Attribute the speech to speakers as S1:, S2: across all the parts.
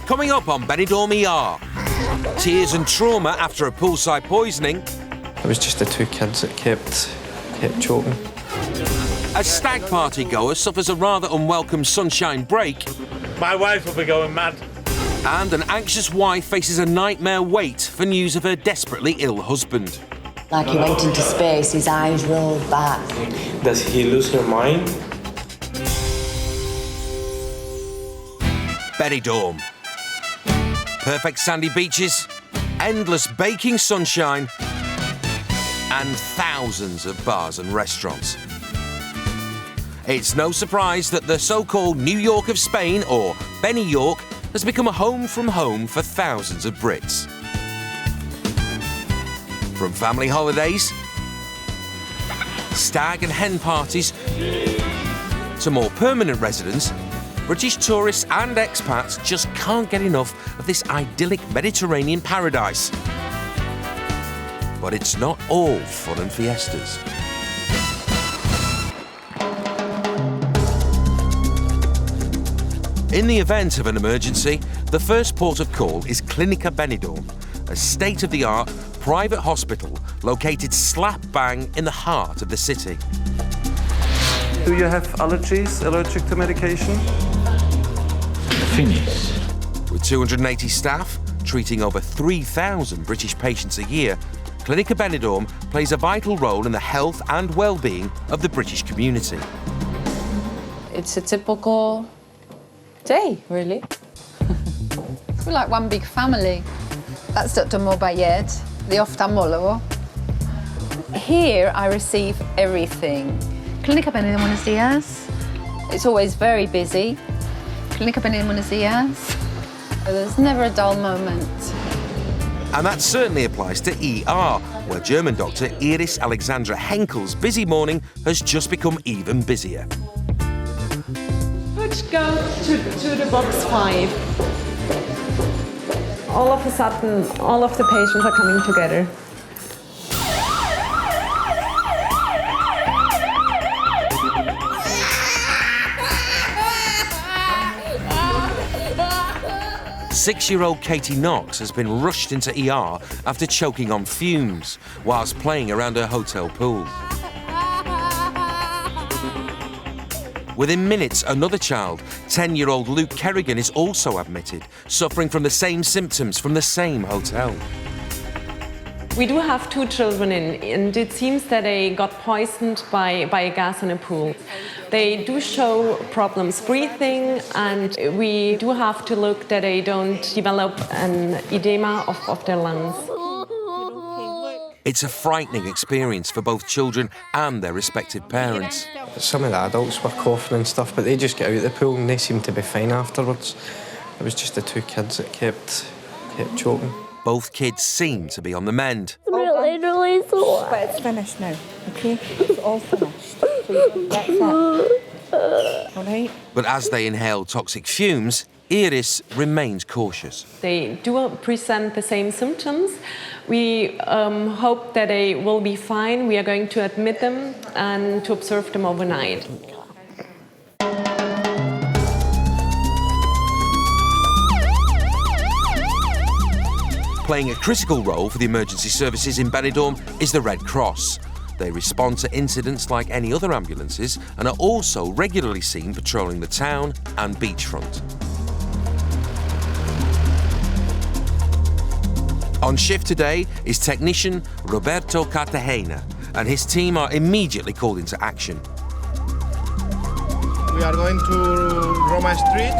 S1: Coming up on Benidorm ER. Tears and trauma after a poolside poisoning.
S2: It was just the two kids that kept choking.
S1: A stag party goer suffers a rather unwelcome sunshine break.
S3: My wife will be going mad.
S1: And an anxious wife faces a nightmare wait for news of her desperately ill husband.
S4: Like he went into space, his eyes rolled back.
S2: Does he lose her mind?
S1: Benidorm. Perfect sandy beaches, endless baking sunshine, and thousands of bars and restaurants. It's no surprise that the so-called New York of Spain, or Benny-York, has become a home from home for thousands of Brits. From family holidays, stag and hen parties, to more permanent residents, British tourists and expats just can't get enough of this idyllic Mediterranean paradise. But it's not all fun and fiestas. In the event of an emergency, the first port of call is Clinica Benidorm, a state-of-the-art private hospital located slap bang in the heart of the city.
S5: Do you have allergies, allergic to medication?
S3: Finish.
S1: With 280 staff, treating over 3,000 British patients a year, Clinica Benidorm plays a vital role in the health and well-being of the British community.
S6: It's a typical day, really.
S7: We're like one big family. That's Dr. Mobayed, the ophthalmologist.
S6: Here I receive everything.
S7: Clínica Benidorm, buenos días.
S6: It's always very busy.
S7: Clínica Benidorm, buenos días.
S6: There's never a dull moment.
S1: And that certainly applies to ER, where German doctor Iris Alexandra Henkel's busy morning has just become even busier.
S8: Let's go to the box 5. All of a sudden, all of the patients are coming together.
S1: Six-year-old Katy Knox has been rushed into ER after choking on fumes whilst playing around her hotel pool. Within minutes, another child, 10-year-old Luke Kerrigan, is also admitted, suffering from the same symptoms from the same hotel.
S8: We do have 2 children in, and it seems that they got poisoned by a gas in a pool. They do show problems breathing, and we do have to look that they don't develop an edema of their lungs.
S1: It's a frightening experience for both children and their respective parents.
S2: Some of the adults were coughing and stuff, but they just get out of the pool and they seemed to be fine afterwards. It was just the 2 kids that kept choking.
S1: Both kids seem to be on the mend.
S9: Really sore.
S10: But it's finished now, okay? It's all finished. So that's it. All right?
S1: But as they inhale toxic fumes, Iris remains cautious.
S8: They do present the same symptoms. We hope that they will be fine. We are going to admit them and to observe them overnight.
S1: Playing a critical role for the emergency services in Benidorm is the Red Cross. They respond to incidents like any other ambulances and are also regularly seen patrolling the town and beachfront. On shift today is technician Roberto Cartagena, and his team are immediately called into action.
S11: We are going to Roma Street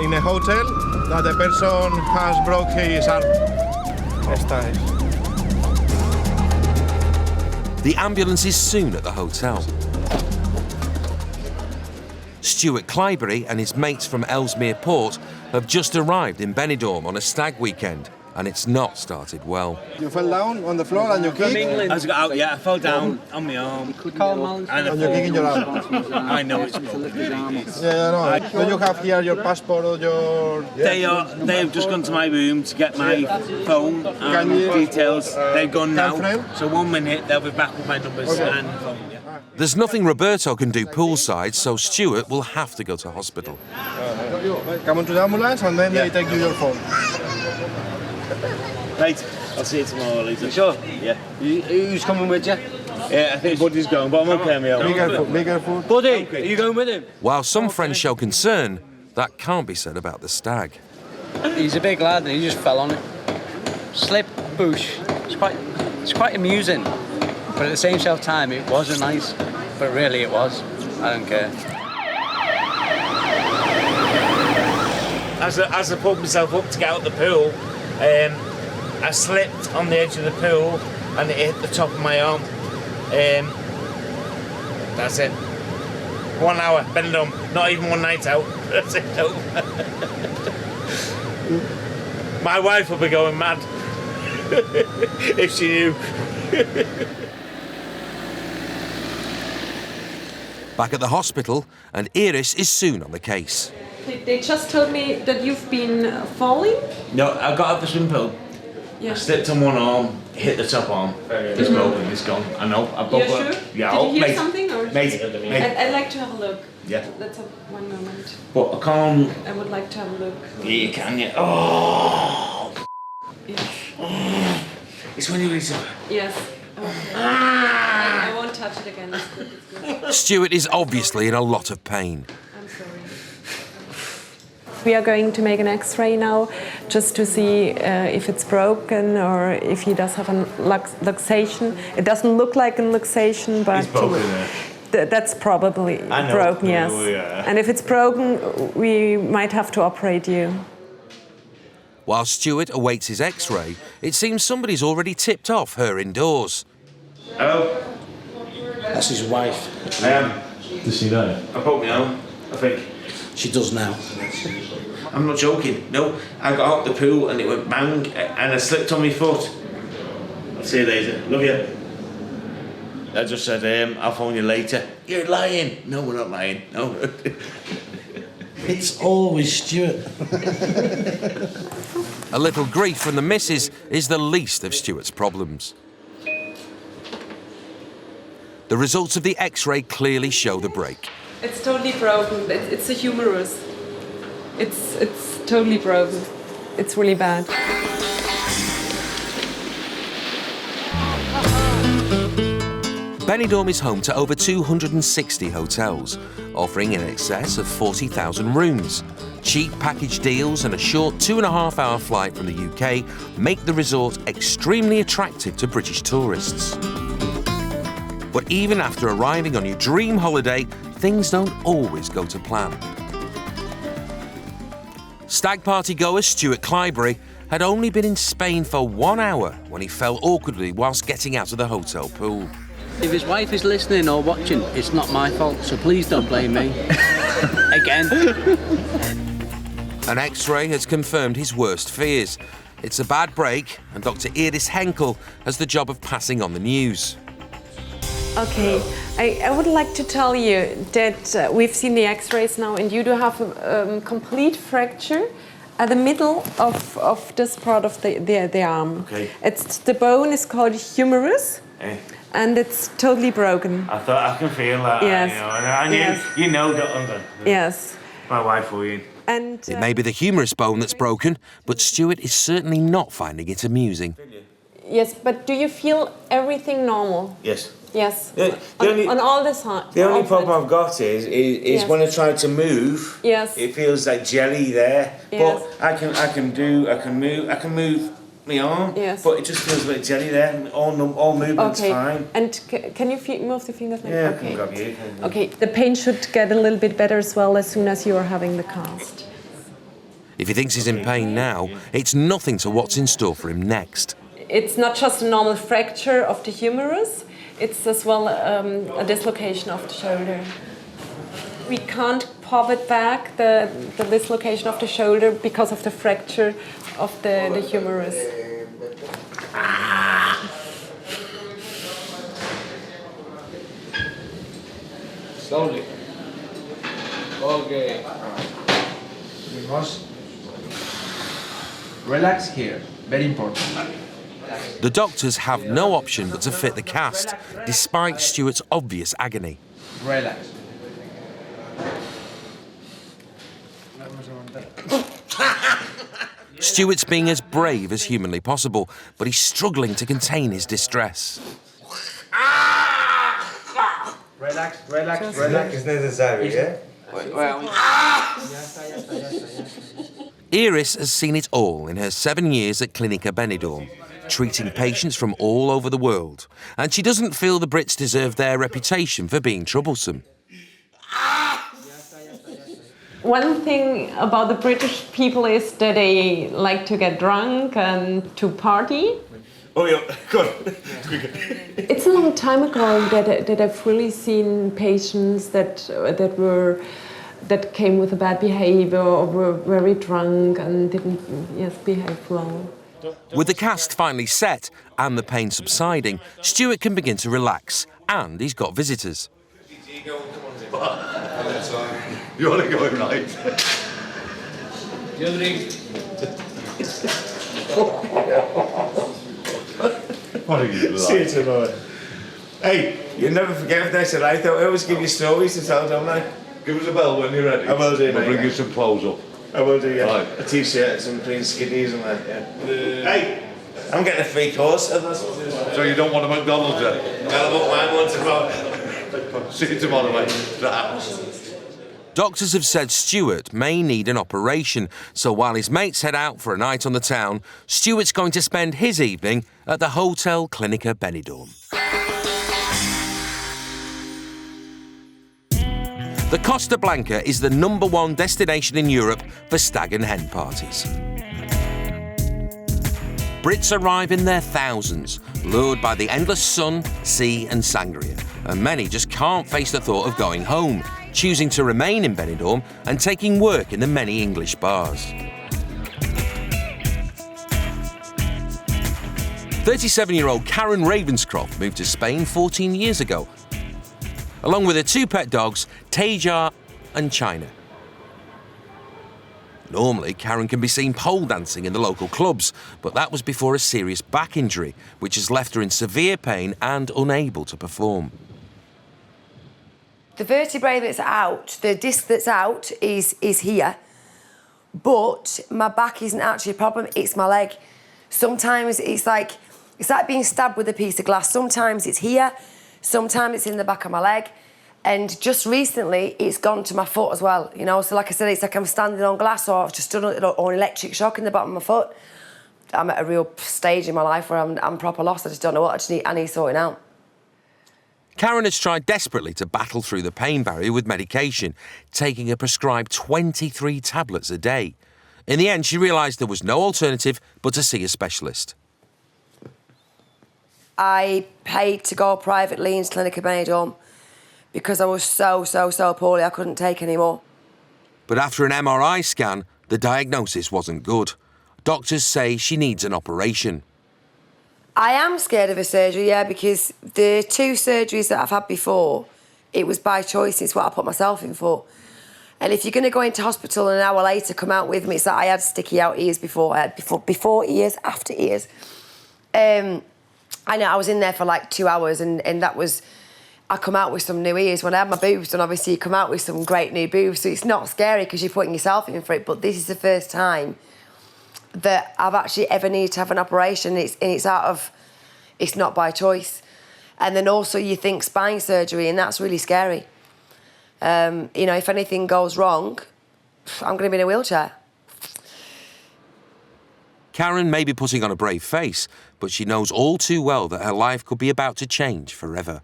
S11: in a hotel that the person has broke his arm.
S1: The ambulance is soon at the hotel. Stuart Clybury and his mates from Ellesmere Port have just arrived in Benidorm on a stag weekend and it's not started well.
S11: You fell down on the floor and you kicked?
S3: I got out, yeah, I fell down on my arm.
S11: And you're kicking your arm?
S3: I know it's broken.
S11: Yeah, I know. So you have here your passport or your...
S3: They've just gone to my room to get my phone and details. They've gone now. So 1 minute, they'll be back with my numbers and phone, yeah.
S1: There's nothing Roberto can do poolside, so Stuart will have to go to hospital.
S11: Come on to the ambulance and then they take you your phone.
S3: Right, I'll see you tomorrow, Lisa. Sure? Yeah. Who's coming with you? Yeah, I think Buddy's going, but I'm okay, mate.
S11: Be careful.
S3: Buddy, are you going with him?
S1: While some friends show concern, that can't be said about the stag.
S9: He's a big lad and he just fell on it. Slip, boosh. It's quite amusing, but at the same time, it wasn't nice. But really, it was. I don't care.
S3: As I pulled myself up to get out of the pool, I slipped on the edge of the pool and it hit the top of my arm. That's it. 1 hour, Benidorm, not even one night out. That's it. My wife will be going mad if she knew.
S1: Back at the hospital, and Iris is soon on the case.
S8: They just told me that you've been falling.
S3: No, I got out the swimming pool.
S8: Yeah.
S3: I slipped on one arm, hit the top arm. It's broken, it's gone. I know.
S8: You're sure?
S3: Yeah,
S8: Did you hear something? Or
S3: mate.
S8: I'd like to have a look.
S3: Yeah.
S8: Let's have 1 moment.
S3: But I can't.
S8: I would like to have a look.
S3: Yeah, you can, yeah. Oh!
S8: Yeah.
S3: It's when you reach it.
S8: Yes. Okay. I won't touch it again. It's good. It's good.
S1: Stuart is obviously in a lot of pain.
S8: I'm sorry. We are going to make an X-ray now, just to see if it's broken or if he does have a luxation. It doesn't look like a luxation, but
S3: it's broken.
S8: That's probably broken. Yes.
S3: Yeah.
S8: And if it's broken, we might have to operate you.
S1: While Stuart awaits his X-ray, it seems somebody's already tipped off her indoors.
S3: Hello?
S12: That's his wife.
S3: I am.
S12: Does she know?
S3: I broke my arm, I think.
S12: She does now.
S3: I'm not joking, no. I got out the pool and it went bang and I slipped on my foot. I'll see you later. Love you. I just said, I'll phone you later. You're lying. No, we're not lying. No.
S12: It's always Stuart.
S1: A little grief from the missus is the least of Stuart's problems. The results of the X-ray clearly show the break.
S8: It's totally broken. It's a humerus. It's totally broken. It's really bad.
S1: Benidorm is home to over 260 hotels, offering in excess of 40,000 rooms. Cheap package deals and a short 2.5-hour flight from the UK make the resort extremely attractive to British tourists. But even after arriving on your dream holiday, things don't always go to plan. Stag party goer Stuart Clybury had only been in Spain for 1 hour when he fell awkwardly whilst getting out of the hotel pool.
S9: If his wife is listening or watching, it's not my fault, so please don't blame me. Again.
S1: An X-ray has confirmed his worst fears. It's a bad break, and Dr. Iris Henkel has the job of passing on the news.
S8: Okay, I would like to tell you that we've seen the X-rays now, and you do have a complete fracture at the middle of this part of the arm.
S3: Okay.
S8: The bone is called humerus, and it's totally broken.
S3: I thought I can feel that.
S8: Yes.
S3: You know that.
S8: Yes.
S3: My wife, Maureen.
S8: And
S1: It may be the humerus bone that's broken, but Stuart is certainly not finding it amusing.
S8: yes, but do you feel everything normal?
S3: Yes.
S8: Yes.
S3: On
S8: all the sides.
S3: The only problem I've got is
S8: Yes.
S3: when I try to move.
S8: Yes.
S3: It feels like jelly there.
S8: Yes.
S3: But I can move my arm.
S8: Yes.
S3: But it just feels like jelly there. All movement's fine.
S8: And can you move the fingers?
S3: Yeah,
S8: okay.
S3: I can grab you.
S8: Okay. The pain should get a little bit better as well as soon as you are having the cast.
S1: If he thinks he's in pain now, it's nothing to what's in store for him next.
S8: It's not just a normal fracture of the humerus, it's as well a dislocation of the shoulder. We can't pop it back, the dislocation of the shoulder, because of the fracture of the humerus.
S13: Slowly. Okay. We must relax here. Very important.
S1: The doctors have no option but to fit the cast, despite Stuart's obvious agony.
S13: Relax.
S1: Stuart's being as brave as humanly possible, but he's struggling to contain his distress.
S13: Relax, relax, relax.
S14: It's necessary, yeah?
S1: Iris has seen it all in her 7 years at Clinica Benidorm, treating patients from all over the world, and she doesn't feel the Brits deserve their reputation for being troublesome.
S8: One thing about the British people is that they like to get drunk and to party.
S3: Oh yeah, good.
S8: It's a long time ago that I've really seen patients that came with a bad behavior or were very drunk and didn't behave well.
S1: With the cast finally set and the pain subsiding, Stuart can begin to relax, and he's got visitors.
S14: You want to go in right? What are you like?
S3: See you tomorrow. Hey, you never forget if they said I always give you stories to tell, don't I?
S14: Give us a bell when you're ready.
S3: I will do,
S14: We'll
S3: mate.
S14: bring you some clothes up.
S3: I will do, yeah.
S14: Right.
S3: A t-shirt and some clean skiddies and that, yeah. Hey, I'm getting a free course.
S14: So you don't want a McDonald's then?
S3: Well, I want mine once tomorrow.
S14: See you tomorrow, mate.
S1: Doctors have said Stuart may need an operation, so while his mates head out for a night on the town, Stuart's going to spend his evening at the Hotel Clinica Benidorm. The Costa Blanca is the #1 destination in Europe for stag and hen parties. Brits arrive in their thousands, lured by the endless sun, sea and sangria, and many just can't face the thought of going home, choosing to remain in Benidorm and taking work in the many English bars. 37-year-old Karen Ravenscroft moved to Spain 14 years ago, along with her 2 pet dogs, Tajar and China. Normally, Karen can be seen pole dancing in the local clubs, but that was before a serious back injury, which has left her in severe pain and unable to perform.
S4: The vertebrae that's out, the disc that's out is here, but my back isn't actually a problem, it's my leg. Sometimes it's like being stabbed with a piece of glass. Sometimes it's here, sometimes it's in the back of my leg, and just recently it's gone to my foot as well, you know. So like I said, it's like I'm standing on glass or I've just done an electric shock in the bottom of my foot. I'm at a real stage in my life where I'm proper lost. I just don't know what I need sorting out.
S1: Karen has tried desperately to battle through the pain barrier with medication, taking a prescribed 23 tablets a day. In the end, she realised there was no alternative but to see a specialist.
S4: I paid to go privately into Clinica Benidorm because I was so poorly I couldn't take any more.
S1: But after an MRI scan, the diagnosis wasn't good. Doctors say she needs an operation.
S4: I am scared of a surgery, yeah, because the 2 surgeries that I've had before, it was by choice, it's what I put myself in for. And if you're going to go into hospital and an hour later come out with me, it's like I had sticky out ears before, I had before ears, after ears. I know I was in there for like 2 hours and that was, I come out with some new ears. When I had my boobs done, obviously you come out with some great new boobs, so it's not scary because you're putting yourself in for it, but this is the first time that I've actually ever needed to have an operation. It's not by choice. And then also you think spine surgery, and that's really scary. You know, if anything goes wrong, I'm going to be in a wheelchair.
S1: Karen may be putting on a brave face, but she knows all too well that her life could be about to change forever.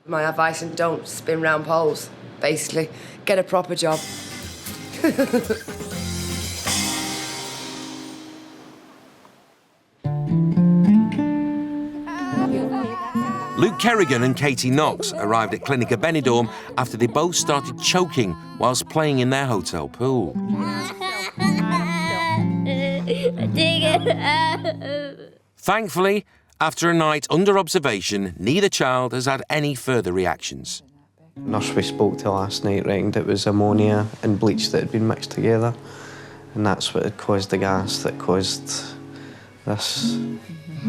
S4: My advice is don't spin round poles, basically. Get a proper job.
S1: Luke Kerrigan and Katy Knox arrived at Clinica Benidorm after they both started choking whilst playing in their hotel pool. Thankfully, after a night under observation, neither child has had any further reactions.
S2: The nurse we spoke to last night reckoned it was ammonia and bleach that had been mixed together, and that's what had caused the gas that caused this.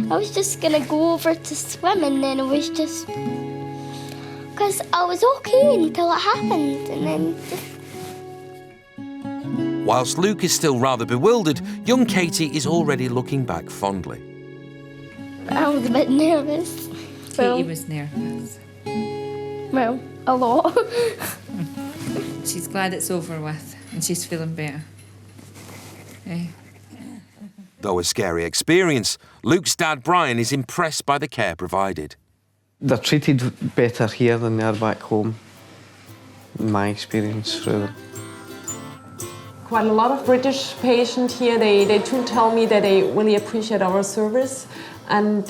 S15: I was just gonna go over to swim, and then it was just... because I was okay until it happened, and then just...
S1: Whilst Luke is still rather bewildered, young Katy is already looking back fondly.
S15: I was a bit nervous.
S16: Katy was nervous.
S15: Well, a lot.
S16: She's glad it's over with and she's feeling better. Eh?
S1: Though a scary experience, Luke's dad Brian is impressed by the care provided.
S2: They're treated better here than they are back home, in my experience through them.
S8: Quite a lot of British patients here, they do tell me that they really appreciate our service. And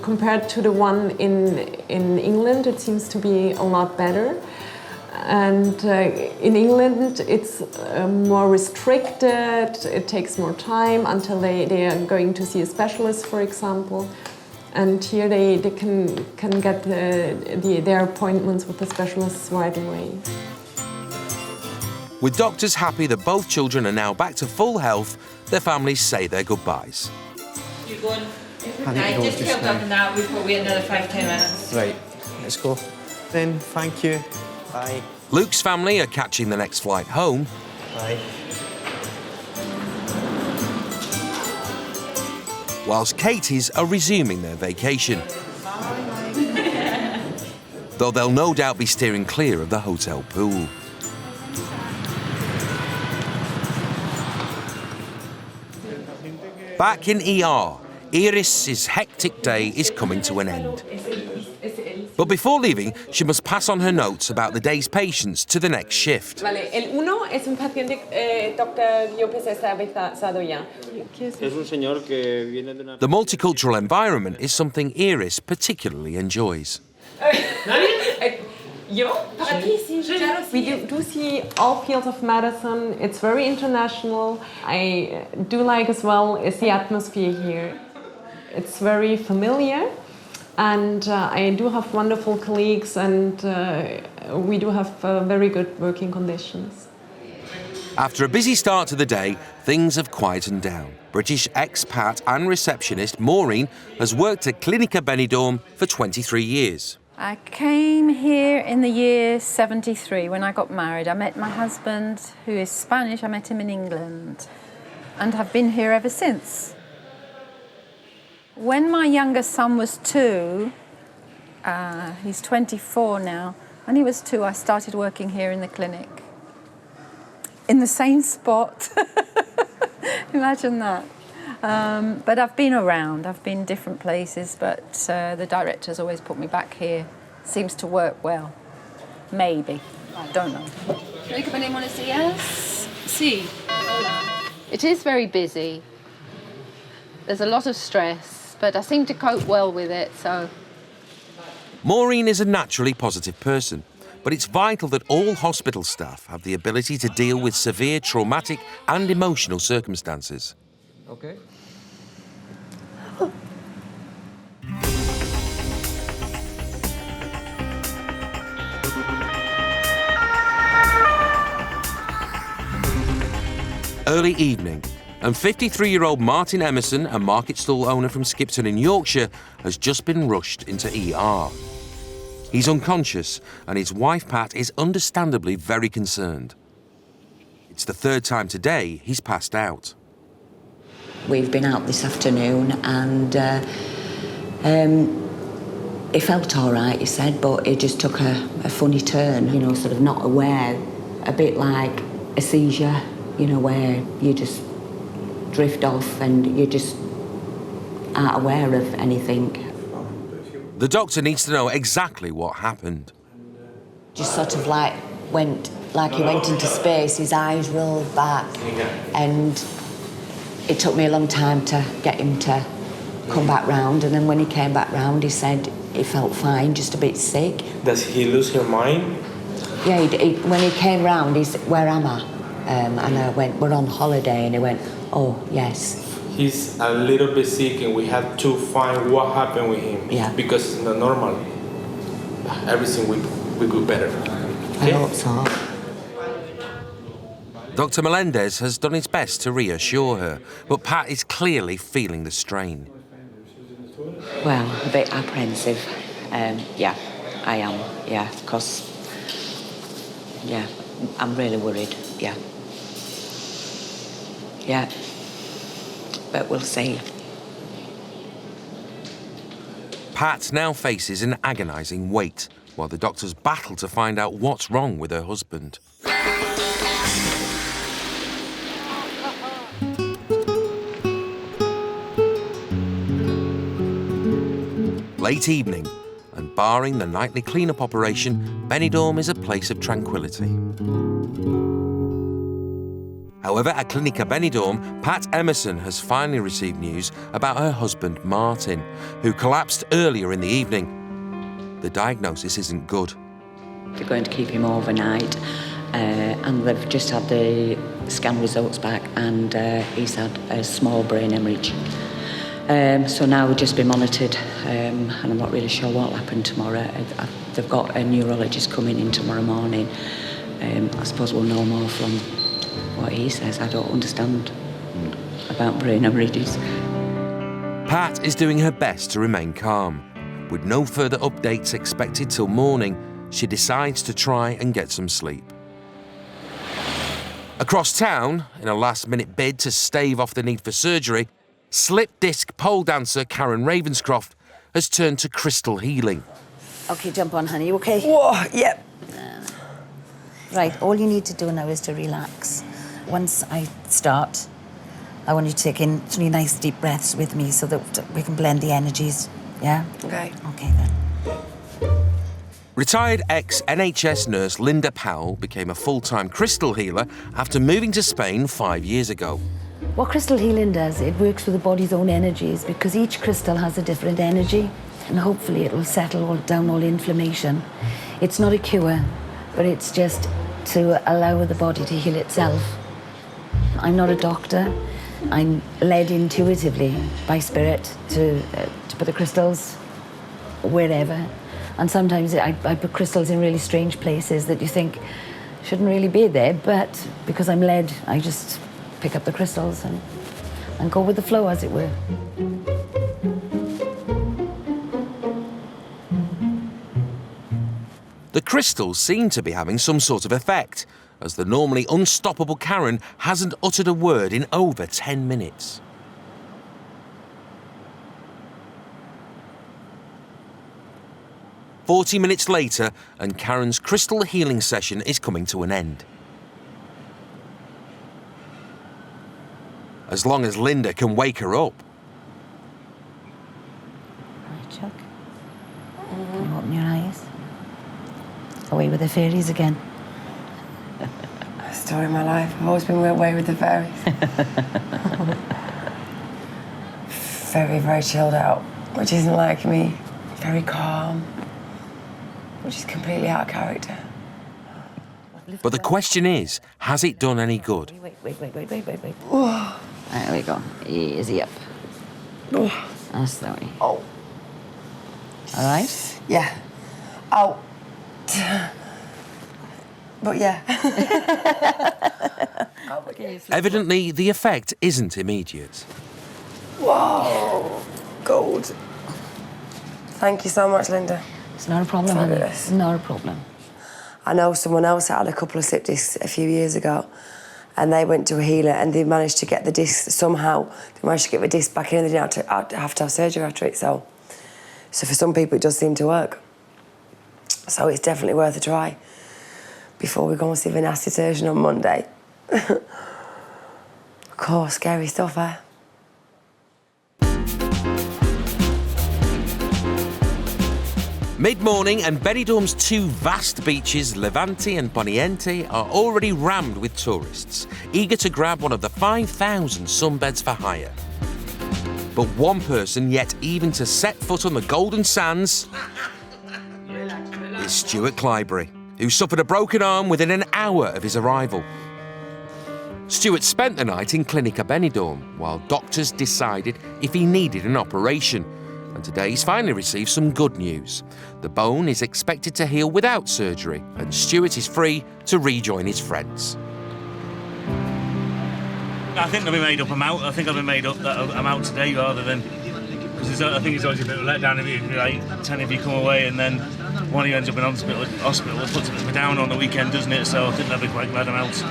S8: compared to the one in England, it seems to be a lot better. And in England, it's more restricted. It takes more time until they are going to see a specialist, for example. And here they can get their appointments with the specialists right away.
S1: With doctors happy that both children are now back to full health, their families say their goodbyes.
S16: You're going?
S2: I
S16: just killed up and that. We've got to wait another 5-10 minutes.
S2: Right, let's go. Then, thank you. Bye.
S1: Luke's family are catching the next flight home.
S2: Bye.
S1: Whilst Katy's are resuming their vacation. Though they'll no doubt be steering clear of the hotel pool. Back in ER, Iris's hectic day is coming to an end. But before leaving, she must pass on her notes about the day's patients to the next shift.
S8: Vale, el uno es un paciente, doctor, yo pensé estabilizado ya.
S1: The multicultural environment is something Iris particularly enjoys.
S8: We do see all fields of medicine. It's very international. I do like as well is the atmosphere here. It's very familiar, and I do have wonderful colleagues, and we do have very good working conditions.
S1: After a busy start to the day, things have quietened down. British expat and receptionist Maureen has worked at Clinica Benidorm for 23 years.
S6: I came here in the year 73 when I got married. I met my husband, who is Spanish. I met him in England and have been here ever since. When my younger son was 2, he's 24 now, when he was 2, I started working here in the clinic. In the same spot. Imagine that. But I've been around, I've been different places, but the director's always put me back here. Seems to work well. Maybe. I don't know.
S7: Can I come in and want to see us? See. It is very busy. There's a lot of stress, but I seem to cope well with it, so...
S1: Maureen is a naturally positive person, but it's vital that all hospital staff have the ability to deal with severe traumatic and emotional circumstances.
S13: Okay.
S1: Early evening, and 53-year-old Martin Emerson, a market stall owner from Skipton in Yorkshire, has just been rushed into ER. He's unconscious, and his wife Pat is understandably very concerned. It's the third time today he's passed out.
S17: We've been out this afternoon and it felt all right, he said, but it just took a funny turn, you know, sort of not aware, a bit like a seizure, you know, where you just drift off and you just aren't aware of anything.
S1: The doctor needs to know exactly what happened.
S17: Just sort of like went, like he went into space, his eyes rolled back, and it took me a long time to get him to come back round, and then when he came back round, he said he felt fine, just a bit sick.
S18: Does he lose his mind?
S17: Yeah, when he came round, he said, "Where am I?" And I went, "We're on holiday," and he went, "Oh, yes."
S18: He's a little bit sick and we have to find what happened with him.
S17: Yeah.
S18: Because it's not normal. Everything will go better.
S17: I hope so.
S1: Dr. Melendez has done his best to reassure her, but Pat is clearly feeling the strain.
S17: Well, a bit apprehensive. Yeah, I am. Yeah, because, yeah, I'm really worried. Yeah. Yeah. But we'll see.
S1: Pat now faces an agonising wait, while the doctors battle to find out what's wrong with her husband. Late evening, and barring the nightly clean-up operation, Benidorm is a place of tranquility. However, at Clinica Benidorm, Pat Emerson has finally received news about her husband, Martin, who collapsed earlier in the evening. The diagnosis isn't good.
S17: They're going to keep him overnight, and they've just had the scan results back, and he's had a small brain hemorrhage. So now we'll just be monitored, and I'm not really sure what will happen tomorrow. They've got a neurologist coming in tomorrow morning. I suppose we'll know more from what he says. I don't understand about brain hemorrhages.
S1: Pat is doing her best to remain calm. With no further updates expected till morning, she decides to try and get some sleep. Across town, in a last-minute bid to stave off the need for surgery, slip disc pole dancer Karen Ravenscroft has turned to crystal healing.
S10: Okay, jump on, honey. You okay?
S4: Whoa, yep.
S10: Right, all you need to do now is to relax. Once I start, I want you to take in 3 nice deep breaths with me so that we can blend the energies, yeah?
S4: Okay.
S10: Okay, then.
S1: Retired ex-NHS nurse Linda Powell became a full-time crystal healer after moving to Spain 5 years ago.
S10: What crystal healing does, it works with the body's own energies because each crystal has a different energy and hopefully it will settle down all inflammation. It's not a cure, but it's just to allow the body to heal itself. I'm not a doctor. I'm led intuitively by spirit to put the crystals wherever. And sometimes I put crystals in really strange places that you think shouldn't really be there, but because I'm led, I just pick up the crystals and go with the flow, as it were.
S1: The crystals seem to be having some sort of effect, as the normally unstoppable Karen hasn't uttered a word in over 10 minutes. "40 minutes later, and Karen's crystal healing session is coming to an end. As long as Linda can wake her up.
S10: Right, Chuck. Can you open your eyes? Away with the fairies again.
S4: Story of my life. I've always been away with the fairies. Very, very chilled out, which isn't like me. Very calm, which is completely out of character.
S1: But the question is, has it done any good?
S10: Wait.
S4: Oh.
S10: There we go. Easy up.
S4: Oh.
S10: That's the way.
S4: Oh.
S10: All right?
S4: Yeah. Oh. But yeah.
S1: Evidently, the effect isn't immediate.
S4: Whoa. Gold. Thank you so much, Linda.
S10: It's not a problem, honey. It's not a problem.
S4: I know someone else that had a couple of slip discs a few years ago, and they went to a healer and they managed to get the disc somehow. They managed to get the disc back in and they didn't have to have surgery after it. So for some people, it does seem to work. So it's definitely worth a try before we go and see the nasty surgeon on Monday. Of course, scary stuff, eh?
S1: Mid-morning and Benidorm's 2 vast beaches, Levante and Poniente, are already rammed with tourists, eager to grab one of the 5,000 sunbeds for hire. But one person yet even to set foot on the golden sands is Stuart Clybury, who suffered a broken arm within an hour of his arrival. Stuart spent the night in Clinica Benidorm while doctors decided if he needed an operation. And today he's finally received some good news. The bone is expected to heal without surgery, and Stuart is free to rejoin his friends.
S3: I think I've been made up I'm out. I think I've been made up that I'm out today rather than... Because I think it's always a bit of a letdown if you, like, 10 of you come away and then one of you ends up in hospital. It puts a bit of a down on the weekend, doesn't it? So I think they'll be quite glad I'm out. So...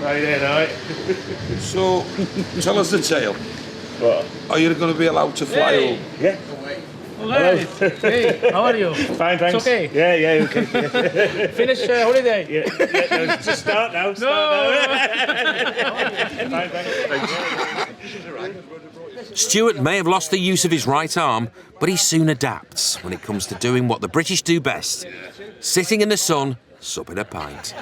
S14: Right in, right. So, tell us the tale. What? Are you going to be allowed to fly home?
S3: Yeah.
S19: Hello. Hey, how are you?
S3: Fine, thanks.
S19: It's okay.
S3: Yeah, okay.
S19: Finish holiday?
S3: Yeah, no, just start now. Fine, thanks.
S1: Stuart may have lost the use of his right arm, but he soon adapts when it comes to doing what the British do best: sitting in the sun, supping a pint.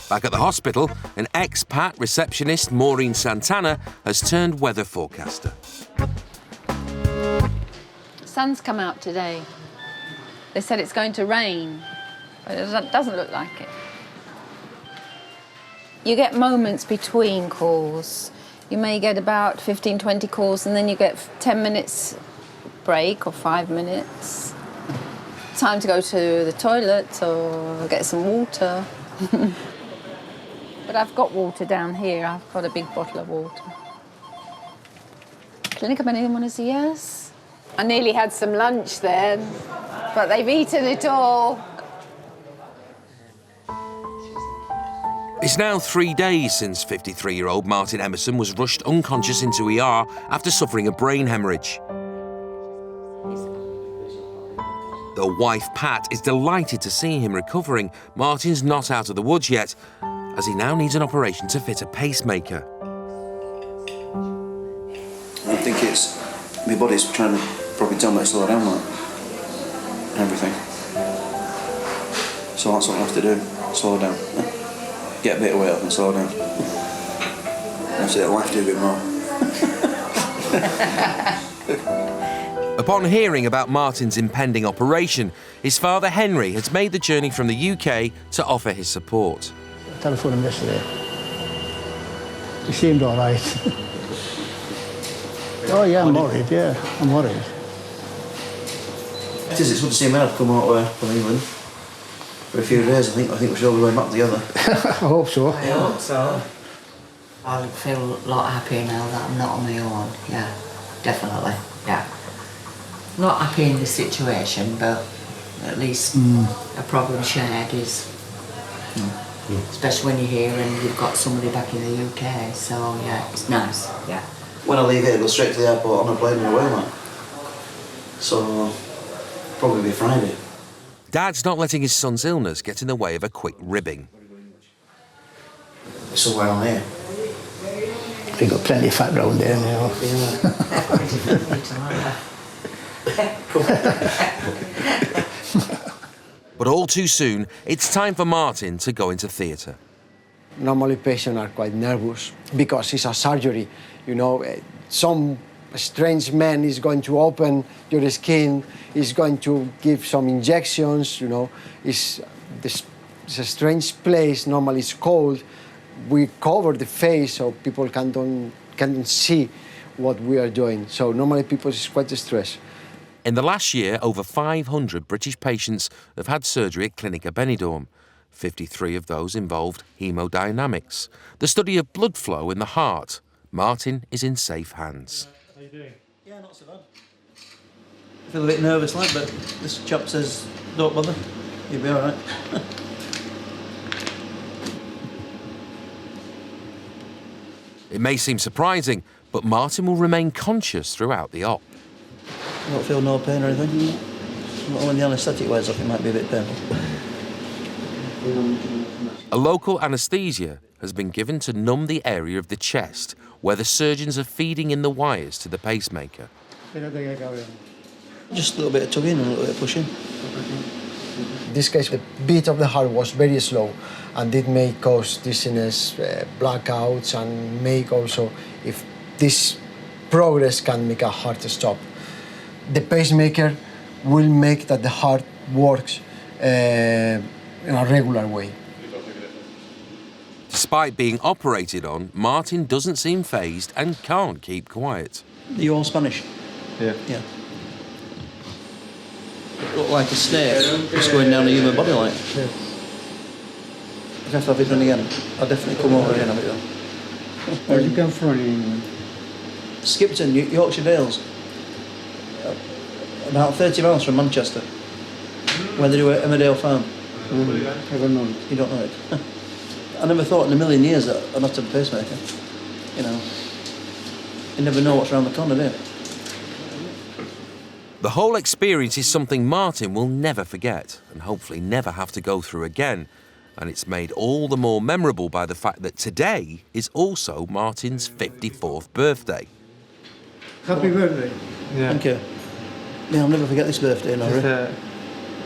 S1: Back at the hospital, an expat receptionist, Maureen has turned weather forecaster.
S7: Sun's come out today. They said it's going to rain, but it doesn't look like it. You get moments between calls. You may get about 15, 20 calls, and then you get 10 minutes break or 5 minutes. Time to go to the toilet or get some water. But I've got water down here. I've got a big bottle of water. Clinica Benidorm, buenos días. I nearly had some lunch then, but they've eaten it all.
S1: It's now 3 days since 53-year-old Martin Emerson was rushed unconscious into ER after suffering a brain haemorrhage. Though wife Pat is delighted to see him recovering, Martin's not out of the woods yet, as he now needs an operation to fit a pacemaker.
S20: I think it's my body's trying to probably tell me to slow down, like everything. So that's what I have to do, slow down. Get a bit of weight up and slow down. That's it, I'll have to do a bit more.
S1: Upon hearing about Martin's impending operation, his father Henry has made the journey from the UK to offer his support.
S21: I telephoned him yesterday. He seemed all right. Oh yeah, I'm worried, yeah, I'm worried.
S20: It is, it's good to see him out come out from England for a few days. I think we should all be going back together.
S21: I hope so.
S17: I hope so. I feel a lot happier now that I'm not on my own, yeah, definitely, yeah. Not happy in this situation, but at least a problem shared is... Especially when you're here and you've got somebody back in the UK, so yeah, it's nice, yeah.
S20: When I leave here, I go straight to the airport on a plane and away, like. So, probably be Friday.
S1: Dad's not letting his son's illness get in the way of a quick ribbing.
S20: Somewhere on here.
S21: We've got plenty of fat round there now.
S1: But all too soon, it's time for Martin to go into theatre.
S22: Normally patients are quite nervous because it's a surgery. You know, some strange man is going to open your skin, is going to give some injections, you know. It's a strange place, normally it's cold. We cover the face so people can't see what we are doing. So normally people is quite stressed.
S1: In the last year, over 500 British patients have had surgery at Clinica Benidorm. 53 of those involved hemodynamics, the study of blood flow in the heart. Martin is in safe hands.
S20: How are you doing? Yeah, not so bad. I feel a bit nervous, like, but this chap says, don't bother, you'll be all right.
S1: It may seem surprising, but Martin will remain conscious throughout the op.
S20: You don't feel no pain or anything? Not when the anaesthetic wears off, it might be a bit painful.
S1: A local anaesthesia has been given to numb the area of the chest where the surgeons are feeding in the wires to the pacemaker.
S20: Just a little bit of tugging and a little bit of pushing.
S22: In this case, the beat of the heart was very slow, and it may cause dizziness, blackouts, and make also, if this progress can make a heart stop. The pacemaker will make that the heart works in a regular way.
S1: Despite being operated on, Martin doesn't seem fazed and can't keep quiet.
S20: Are you all Spanish?
S21: Yeah.
S20: Yeah. It looked like a snake just going down a human body like. Yeah. If I have it done again, I'll definitely come over here and have it done.
S5: Where do you come from in England?
S20: Skipton, Yorkshire Dales. About 30 miles from Manchester, where they do at Emmerdale Farm.
S5: I don't know it.
S20: You don't know it? I never thought in a million years that I'd have to have a pacemaker. You know, you never know what's around the corner, do you?
S1: The whole experience is something Martin will never forget and hopefully never have to go through again. And it's made all the more memorable by the fact that today is also Martin's 54th birthday.
S5: Happy birthday.
S21: Yeah.
S20: Thank you. Yeah, I'll never forget this birthday, Laurie.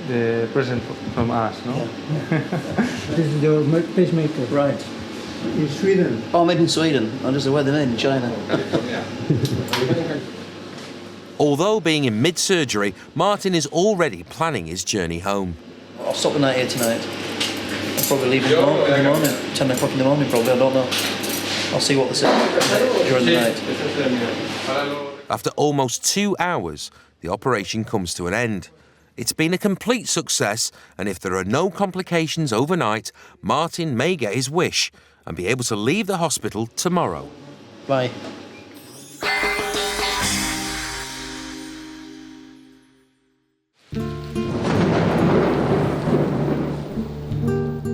S21: The present from us, no?
S20: Yeah.
S5: This is your pacemaker.
S20: Right.
S5: In Sweden.
S20: Oh, made in Sweden. I just know where they're made in China.
S1: Although being in mid-surgery, Martin is already planning his journey home.
S20: I'll stop the night here tonight. I'll probably leave in the morning. 10 o'clock in the morning, probably. I don't know. I'll see what they say during the night.
S1: After almost 2 hours, the operation comes to an end. It's been a complete success, and if there are no complications overnight, Martin may get his wish and be able to leave the hospital tomorrow.
S20: Bye.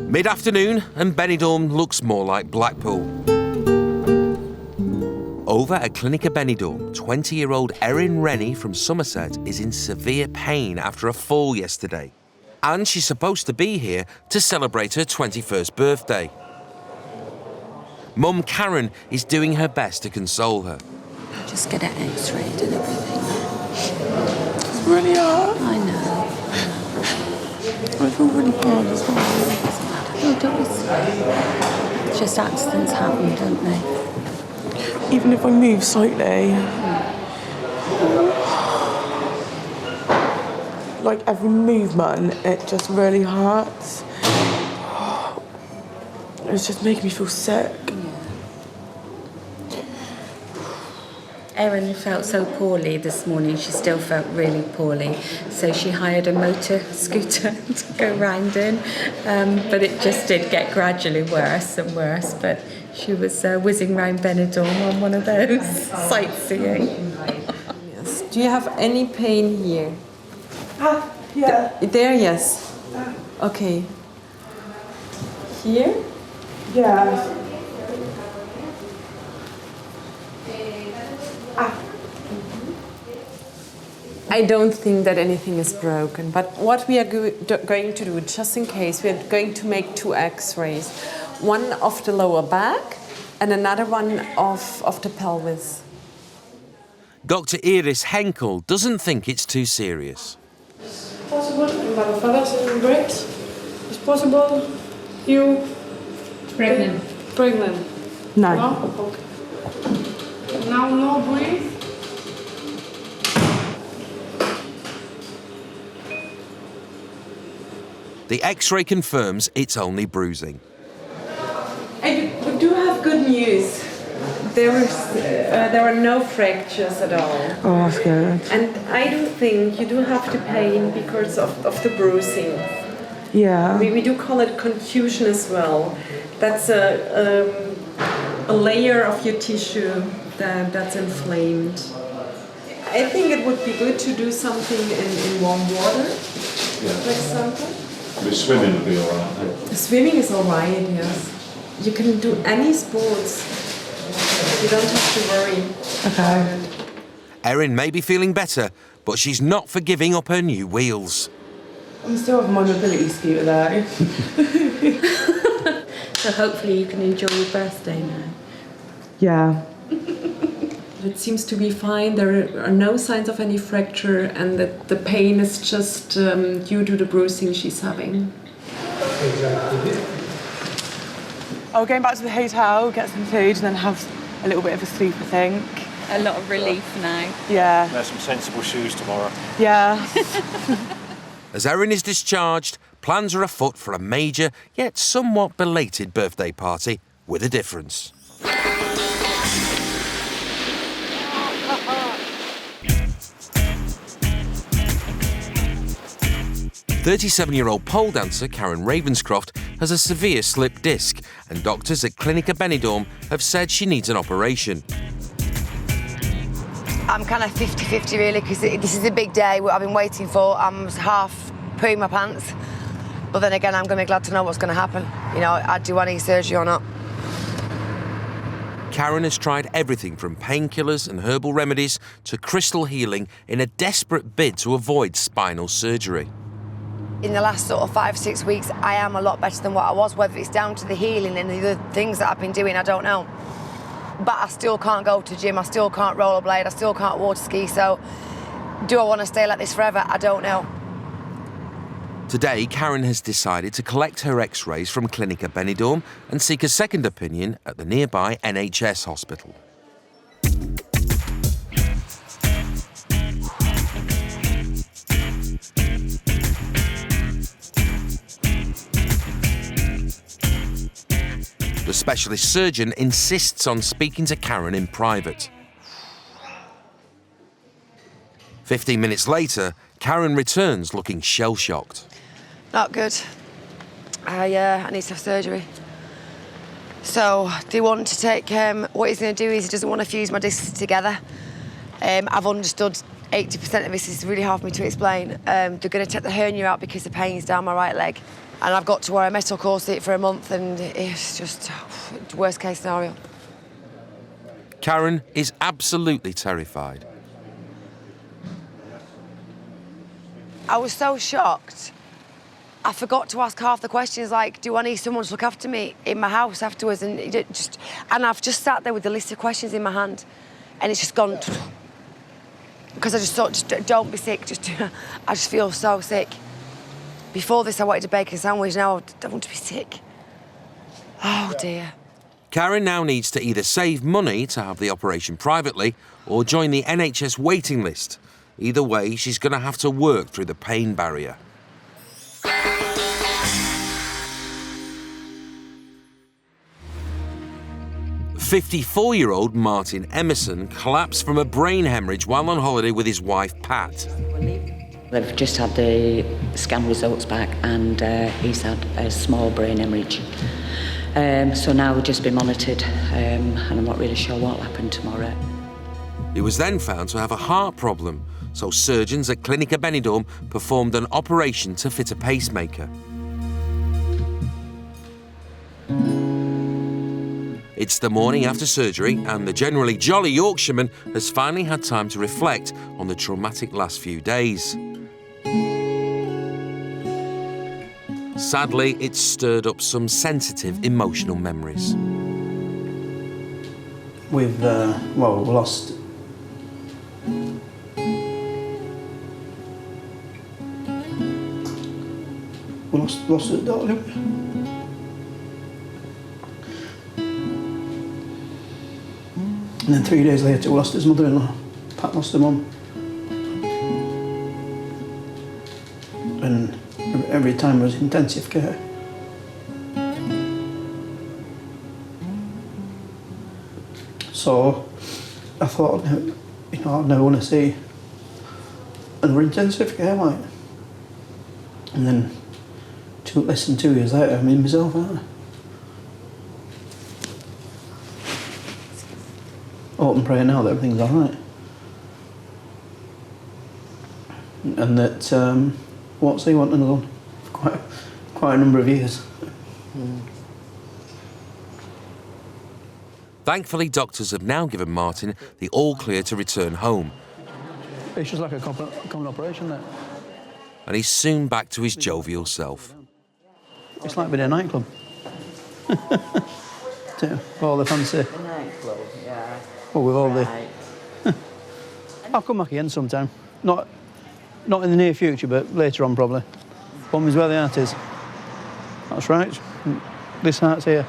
S1: Mid-afternoon, and Benidorm looks more like Blackpool. Over at Clinica Benidorm, 20-year-old Erin Rennie from Somerset is in severe pain after a fall yesterday. And she's supposed to be here to celebrate her 21st birthday. Mum Karen is doing her best to console her.
S10: Just get it x-rayed and everything.
S11: It's really hard.
S10: I know.
S11: I feel really hard as well.
S10: No, don't be silly. Just accidents happen, don't they?
S11: Even if I move slightly, like every movement, it just really hurts. It's just making me feel sick.
S10: Erin felt so poorly this morning, she still felt really poorly, so she hired a motor scooter to go round in, but it just did get gradually worse and worse, but she was whizzing round Benidorm on one of those sightseeing.
S8: Yes. Do you have any pain here?
S11: Yeah.
S8: There, yes. Okay. Here?
S11: Yeah.
S8: I don't think that anything is broken, but what we are going to do, just in case, we are going to make 2 x-rays. One of the lower back and another one of the pelvis.
S1: Dr. Iris Henkel doesn't think it's too serious.
S11: Possible, my father's in Brits. It's possible you...
S16: Pregnant.
S11: Pregnant? No. No? Okay. Now no breathe.
S1: The x-ray confirms it's only bruising.
S8: We do have good news. There are no fractures at all.
S11: Oh, that's good.
S8: And I do think you do have the pain because of the bruising.
S11: Yeah.
S8: We do call it contusion as well. That's a layer of your tissue that's inflamed. I think it would be good to do something in warm water, for example.
S14: But swimming would be all right.
S8: Swimming is all right, yes. You can do any sports. You don't have to worry.
S11: Okay.
S1: Erin may be feeling better, but she's not for giving up her new wheels.
S11: I'm still on my mobility scooter though.
S9: So hopefully you can enjoy your birthday now.
S12: Yeah.
S8: It seems to be fine. There are no signs of any fracture, and that the pain is just due to the bruising she's having.
S12: I'll go back to the hotel, get some food, and then have a little bit of a sleep, I think.
S7: A lot of relief now.
S12: Yeah.
S23: Wear some sensible shoes tomorrow.
S12: Yeah.
S1: As Erin is discharged, plans are afoot for a major, yet somewhat belated birthday party with a difference. 37-year-old pole dancer Karen Ravenscroft has a severe slip disc, and doctors at Clinica Benidorm have said she needs an operation.
S4: I'm kind of 50-50 really, because this is a big day, what I've been waiting for. I'm half pooing my pants, but then again, I'm going to be glad to know what's going to happen. You know, do I need surgery or not?
S1: Karen has tried everything from painkillers and herbal remedies to crystal healing in a desperate bid to avoid spinal surgery.
S4: In the last sort of 5-6 weeks, I am a lot better than what I was. Whether it's down to the healing and the other things that I've been doing, I don't know. But I still can't go to gym, I still can't rollerblade, I still can't water ski, so do I want to stay like this forever? I don't know.
S1: Today, Karen has decided to collect her x-rays from Clinica Benidorm and seek a second opinion at the nearby NHS hospital. The specialist surgeon insists on speaking to Karen in private. 15 minutes later, Karen returns looking shell-shocked.
S4: Not good. I need to have surgery. So they want to take, what he's going to do is he doesn't want to fuse my discs together. I've understood 80% of this is really hard for me to explain. They're going to take the hernia out because the pain's down my right leg. And I've got to wear a metal corset for a month, and it's just worst case scenario.
S1: Karen is absolutely terrified.
S4: I was so shocked. I forgot to ask half the questions, like, do I need someone to look after me in my house afterwards? And I've just sat there with the list of questions in my hand, and it's just gone. Because I just thought, just don't be sick. I just feel so sick. Before this, I wanted to bake a sandwich. Now I don't want to be sick. Oh, dear.
S1: Karen now needs to either save money to have the operation privately or join the NHS waiting list. Either way, she's going to have to work through the pain barrier. "54-year-old Martin Emerson collapsed from a brain haemorrhage while on holiday with his wife, Pat.
S17: They've just had the scan results back, and he's had a small brain hemorrhage. So now we'll just be monitored, and I'm not really sure what will happen tomorrow.
S1: He was then found to have a heart problem, so surgeons at Clinica Benidorm performed an operation to fit a pacemaker. It's the morning after surgery, and the generally jolly Yorkshireman has finally had time to reflect on the traumatic last few days. Sadly, it's stirred up some sensitive emotional memories.
S20: We've lost his daughter. And then 3 days later, we lost his mother-in-law. Pat lost her mum. And every time was intensive care. So I thought, I'd never want to see another intensive care like. And then less than 2 years later, I'm in myself, aren't I? I hope and pray now that everything's all right. And that won't see one another one for quite a number of years.
S1: Thankfully, doctors have now given Martin the all-clear to return home.
S20: It's just like a common operation, that.
S1: And he's soon back to his jovial self.
S20: It's like being in a nightclub. All the fancy.
S17: The nightclub, yeah.
S20: Oh, with all
S17: Right.
S20: the. I'll come back again sometime. Not in the near future, but later on probably. Home is where the heart is. That's right. This heart's here.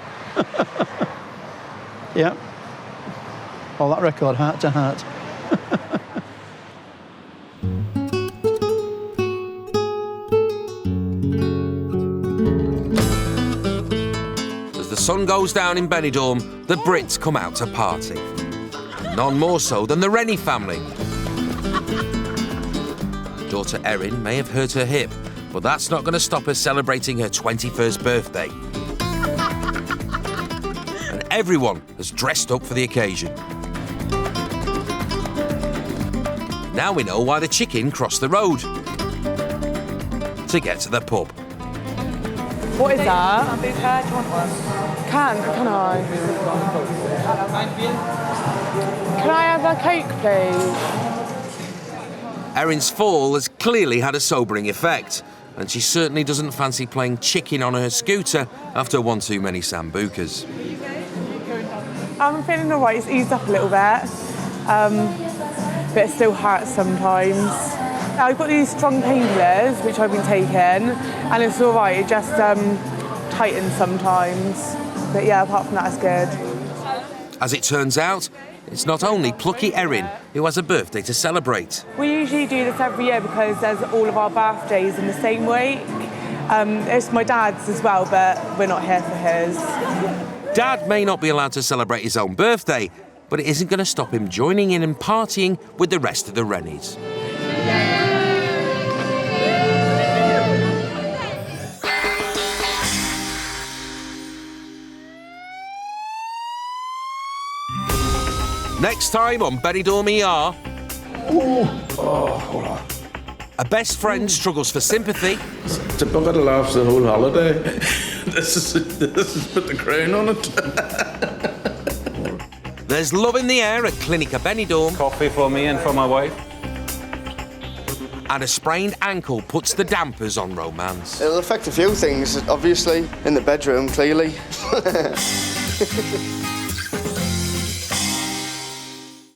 S20: Yeah. Oh, that record, Heart to Heart.
S1: As the sun goes down in Benidorm, the Brits come out to party. None more so than the Rennie family. Daughter Erin may have hurt her hip, but that's not going to stop her celebrating her 21st birthday. And everyone has dressed up for the occasion. Now we know why the chicken crossed the road to get to the pub.
S12: What is that? Do you want one? Can I? Can I have a cake, please?
S1: Erin's fall has clearly had a sobering effect, and she certainly doesn't fancy playing chicken on her scooter after one too many sambucas.
S12: I'm feeling all right. It's eased up a little bit, but it still hurts sometimes. I've got these strong painkillers, which I've been taking, and it's all right. It just tightens sometimes. But yeah, apart from that, it's good.
S1: As it turns out, it's not only plucky Erin who has a birthday to celebrate.
S12: We usually do this every year because there's all of our birthdays in the same week. It's my dad's as well, but we're not here for his.
S1: Dad may not be allowed to celebrate his own birthday, but it isn't going to stop him joining in and partying with the rest of the Rennies. Next time on Benidorm ER...
S14: Hold on.
S1: A best friend struggles for sympathy.
S14: It's a bucket of laughs the whole holiday. This has put the crown on it.
S1: There's love in the air at Clinica Benidorm.
S2: Coffee for me and for my wife.
S1: And a sprained ankle puts the dampers on romance.
S15: It'll affect a few things, obviously. In the bedroom, clearly.